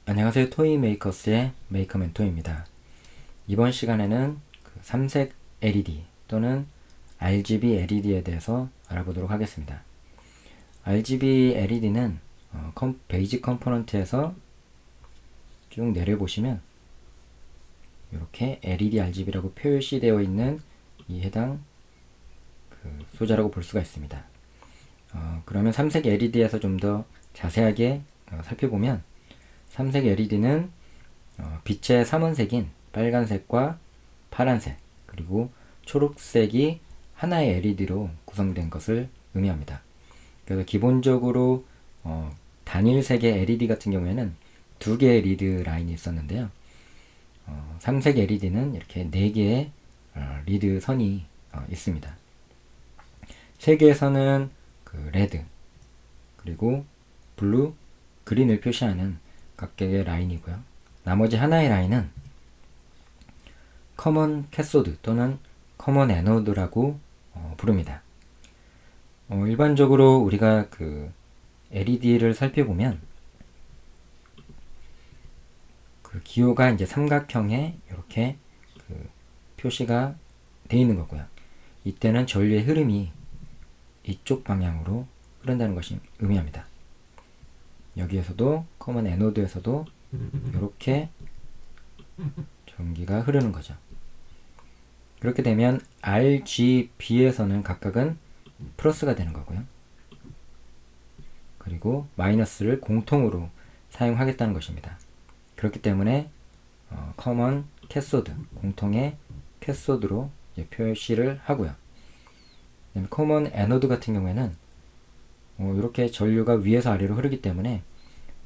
안녕하세요. 토이메이커스의 메이커멘토입니다. 이번 시간에는 삼색 LED 또는 RGB LED에 대해서 알아보도록 하겠습니다. RGB LED는 베이직 컴포넌트에서 쭉 내려보시면 이렇게 LED RGB라고 표시되어 있는 이 해당 소자라고 볼 수가 있습니다. 그러면 삼색 LED에서 좀 더 자세하게 살펴보면 삼색 LED는 빛의 삼원색인 빨간색과 파란색 그리고 초록색이 하나의 LED로 구성된 것을 의미합니다. 그래서 기본적으로 단일색의 LED 같은 경우에는 두 개의 리드 라인이 있었는데요. 삼색 LED는 이렇게 네 개의 리드 선이 있습니다. 색에서는 레드 그리고 블루, 그린을 표시하는 각각의 라인이고요. 나머지 하나의 라인은 커먼 캐소드 또는 커먼 애노드라고 부릅니다. 일반적으로 우리가 LED를 살펴보면 기호가 이제 삼각형에 이렇게 표시가 되어 있는 거고요. 이때는 전류의 흐름이 이쪽 방향으로 흐른다는 것이 의미합니다. 여기에서도 커먼 애노드에서도 이렇게 전기가 흐르는 거죠. 그렇게 되면 RGB에서는 각각은 플러스가 되는 거고요. 그리고 마이너스를 공통으로 사용하겠다는 것입니다. 그렇기 때문에 커먼 캐소드, 공통의 캐소드로 표시를 하고요. 커먼 애노드 같은 경우에는 이렇게 전류가 위에서 아래로 흐르기 때문에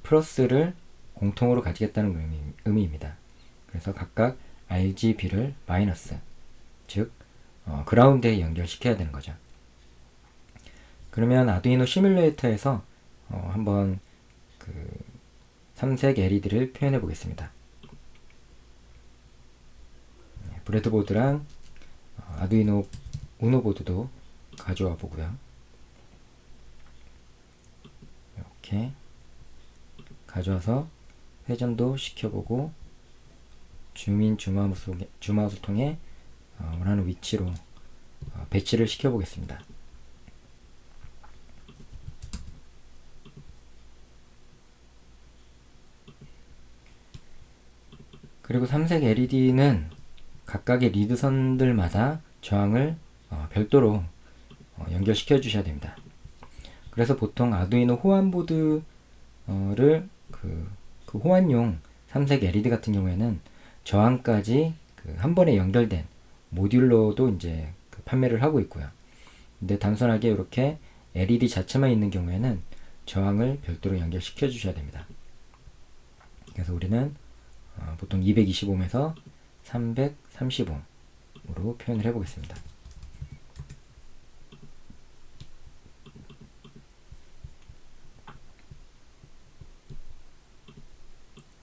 플러스를 공통으로 가지겠다는 의미입니다. 그래서 각각 RGB를 마이너스, 즉 그라운드에 연결시켜야 되는 거죠. 그러면 아두이노 시뮬레이터에서 한번 삼색 LED를 표현해 보겠습니다. 브레드보드랑 아두이노 우노 보드도 가져와 보고요. 이렇게 가져와서 회전도 시켜보고 줌인 줌아웃을 통해 원하는 위치로 배치를 시켜보겠습니다. 그리고 삼색 LED는 각각의 리드선들마다 저항을 별도로 연결시켜 주셔야 됩니다. 그래서 보통 아두이노 호환보드를 그 호환용 삼색 LED 같은 경우에는 저항까지 한 번에 연결된 모듈로도 이제 판매를 하고 있고요. 근데 단순하게 이렇게 LED 자체만 있는 경우에는 저항을 별도로 연결시켜 주셔야 됩니다. 그래서 우리는 보통 220ohm에서 330ohm으로 표현을 해보겠습니다.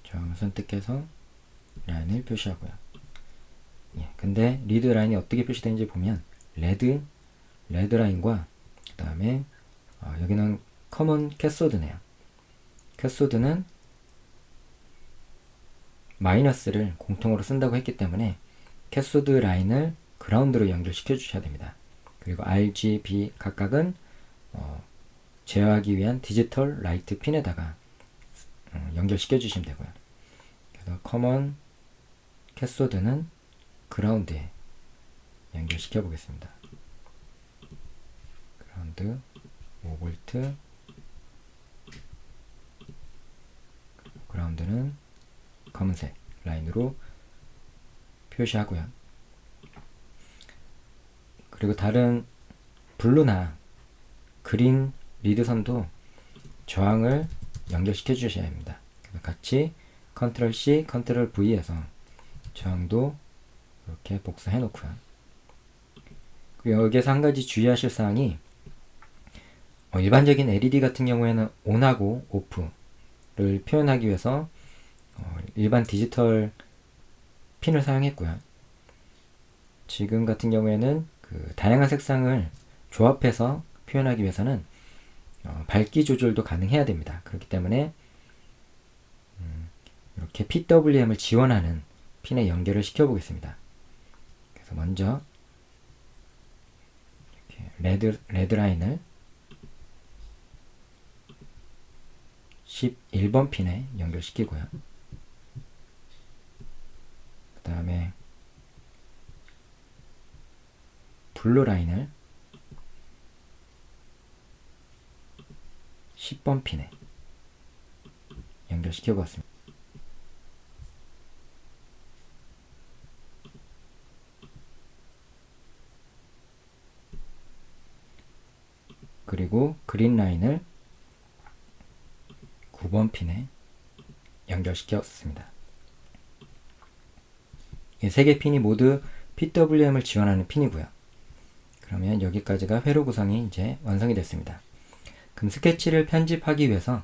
저항을 선택해서 라인을 표시하고요. 근데 리드 라인이 어떻게 표시되는지 보면 레드 라인과 그 다음에 여기는 커먼 캐소드네요. 캐소드는 마이너스를 공통으로 쓴다고 했기 때문에 캐소드 라인을 그라운드로 연결시켜 주셔야 됩니다. 그리고 RGB 각각은 제어하기 위한 디지털 라이트 핀에다가 연결시켜 주시면 되고요. 그래서 커먼 캐소드는 그라운드에 연결시켜 보겠습니다. 그라운드 5V, 그라운드는 검은색 라인으로 표시하고요. 그리고 다른 블루나 그린 리드선도 저항을 연결시켜 주셔야 합니다. 그래서 같이 컨트롤 C, 컨트롤 V에서 저항도 이렇게 복사해 놓고요. 그리고 여기에서 한 가지 주의하실 사항이 일반적인 LED 같은 경우에는 ON하고 OFF를 표현하기 위해서 일반 디지털 핀을 사용했고요. 지금 같은 경우에는 다양한 색상을 조합해서 표현하기 위해서는 밝기 조절도 가능해야 됩니다. 그렇기 때문에 이렇게 PWM을 지원하는 핀에 연결을 시켜 보겠습니다. 그래서 먼저 이렇게 레드 라인을 11번 핀에 연결시키고요. 그 다음에 블루 라인을 10번 핀에 연결시켜 보았습니다. 그리고 그린 라인을 9번 핀에 연결시켰습니다. 이 세 개 핀이 모두 PWM을 지원하는 핀이고요. 그러면 여기까지가 회로 구성이 이제 완성이 됐습니다. 그럼 스케치를 편집하기 위해서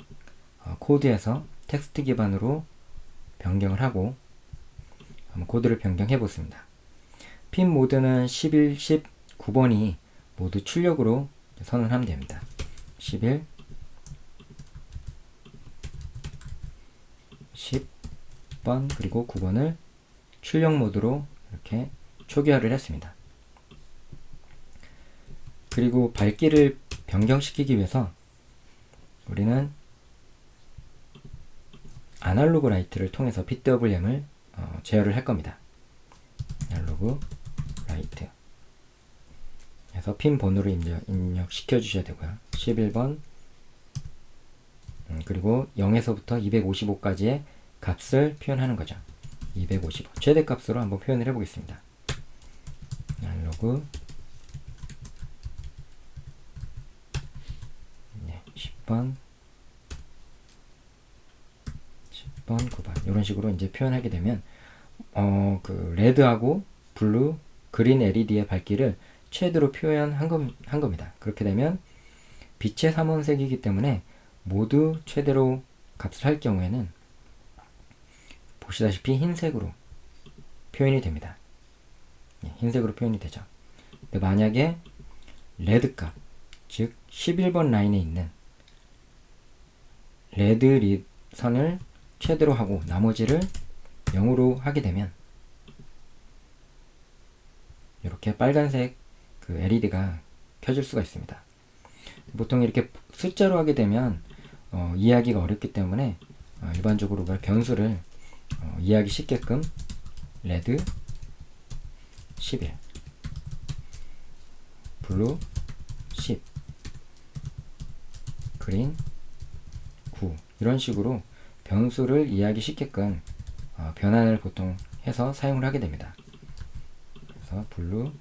코드에서 텍스트 기반으로 변경을 하고 한번 코드를 변경해 보겠습니다. 핀 모드는 11, 19번이 모두 출력으로 선언하면 됩니다. 11, 10번 그리고 9번을 출력 모드로 이렇게 초기화를 했습니다. 그리고 밝기를 변경시키기 위해서 우리는 아날로그 라이트를 통해서 PWM을 제어를 할 겁니다. 아날로그 라이트 그래서 핀 번호를 입력시켜 주셔야 되고요. 11번 그리고 0에서부터 255까지의 값을 표현하는 거죠. 255 최대값으로 한번 표현을 해 보겠습니다. 아날로그 10번 9번 이런 식으로 이제 표현하게 되면 그 레드하고 블루, 그린 LED의 밝기를 최대로 표현한 겁니다. 그렇게 되면 빛의 삼원색이기 때문에 모두 최대로 값을 할 경우에는 보시다시피 흰색으로 표현이 됩니다. 흰색으로 표현이 되죠. 근데 만약에 레드 값, 즉 11번 라인에 있는 레드 선을 최대로 하고 나머지를 0으로 하게 되면 이렇게 빨간색 그 LED가 켜질 수가 있습니다. 보통 이렇게 숫자로 하게 되면 이해하기가 어렵기 때문에 일반적으로 변수를 이해하기 쉽게끔 레드 11 블루 10 그린 9 이런 식으로 변수를 이해하기 쉽게끔 변환을 보통 해서 사용을 하게 됩니다. 그래서 블루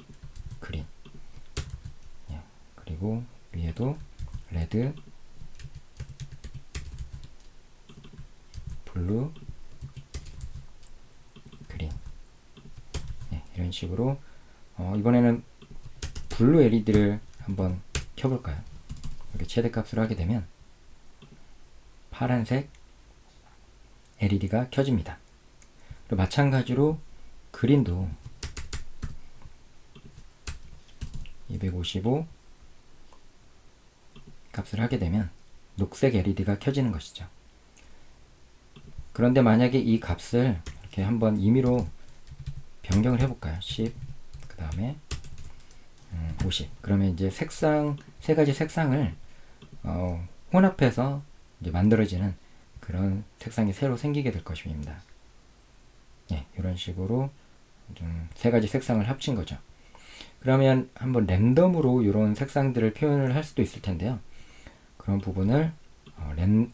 그린 그리고 위에도 레드 블루 그린 이런 식으로 이번에는 블루 LED를 한번 켜볼까요? 이렇게 최대값으로 하게 되면 파란색 LED가 켜집니다. 그리고 마찬가지로 그린도 255 값을 하게 되면 녹색 LED가 켜지는 것이죠. 그런데 만약에 이 값을 이렇게 한번 임의로 변경을 해볼까요? 10, 그 다음에 50. 그러면 이제 색상, 세 가지 색상을 혼합해서 이제 만들어지는 그런 색상이 새로 생기게 될 것입니다. 이런 식으로 좀 세 가지 색상을 합친 거죠. 그러면 한번 랜덤으로 이런 색상들을 표현을 할 수도 있을 텐데요. 그런 부분을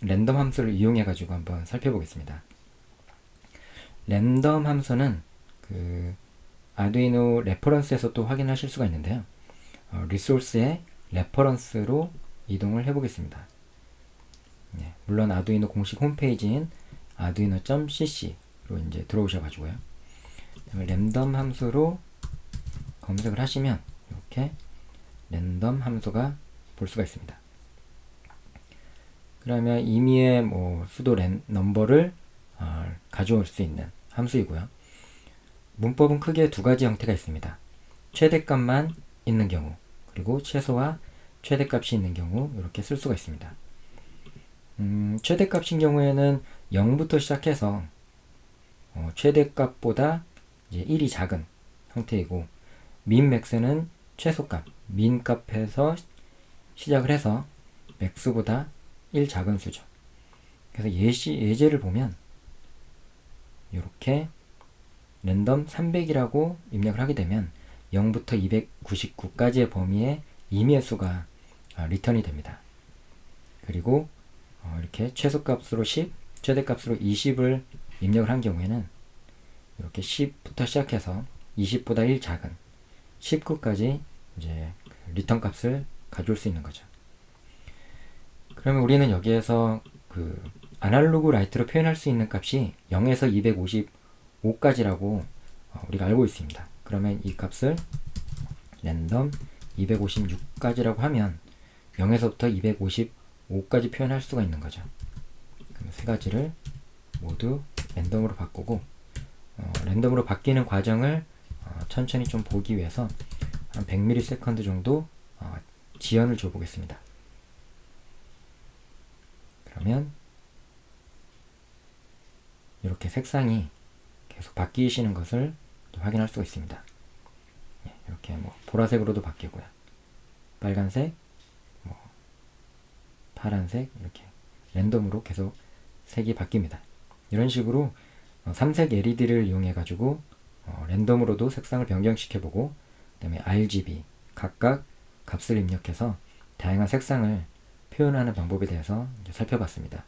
랜덤 함수를 이용해 가지고 한번 살펴보겠습니다. 랜덤 함수는 그 아두이노 레퍼런스에서 또 확인하실 수가 있는데요. 리소스의 레퍼런스로 이동을 해 보겠습니다. 물론 아두이노 공식 홈페이지인 arduino.cc로 이제 들어오셔 가지고요. 랜덤 함수로 검색을 하시면 이렇게 랜덤 함수가 볼 수가 있습니다. 그러면 임의의 수도 넘버를 가져올 수 있는 함수이고요. 문법은 크게 두 가지 형태가 있습니다. 최대값만 있는 경우, 그리고 최소와 최대값이 있는 경우 이렇게 쓸 수가 있습니다. 최대값인 경우에는 0부터 시작해서 최대값보다 이제 1이 작은 형태이고, 민맥스는 최소값, 민값에서 시작을 해서 맥스보다 1 작은 수죠. 그래서 예제를 보면 이렇게 랜덤 300이라고 입력을 하게 되면 0부터 299까지의 범위의 임의의 수가 리턴이 됩니다. 그리고 이렇게 최소값으로 10, 최대값으로 20을 입력을 한 경우에는 이렇게 10부터 시작해서 20보다 1 작은 19까지 이제 리턴 값을 가져올 수 있는 거죠. 그러면 우리는 여기에서 그 아날로그 라이트로 표현할 수 있는 값이 0에서 255까지라고 우리가 알고 있습니다. 그러면 이 값을 랜덤 256까지라고 하면 0에서부터 255까지 표현할 수가 있는 거죠. 그럼 세 가지를 모두 랜덤으로 바꾸고, 랜덤으로 바뀌는 과정을 천천히 좀 보기 위해서 한 100ms 정도 지연을 줘 보겠습니다. 그러면 이렇게 색상이 계속 바뀌시는 것을 확인할 수가 있습니다. 이렇게 뭐 보라색으로도 바뀌고요, 빨간색, 뭐 파란색, 이렇게 랜덤으로 계속 색이 바뀝니다. 이런 식으로 삼색 LED를 이용해 가지고 랜덤으로도 색상을 변경시켜보고, 그 다음에 RGB 각각 값을 입력해서 다양한 색상을 표현하는 방법에 대해서 이제 살펴봤습니다.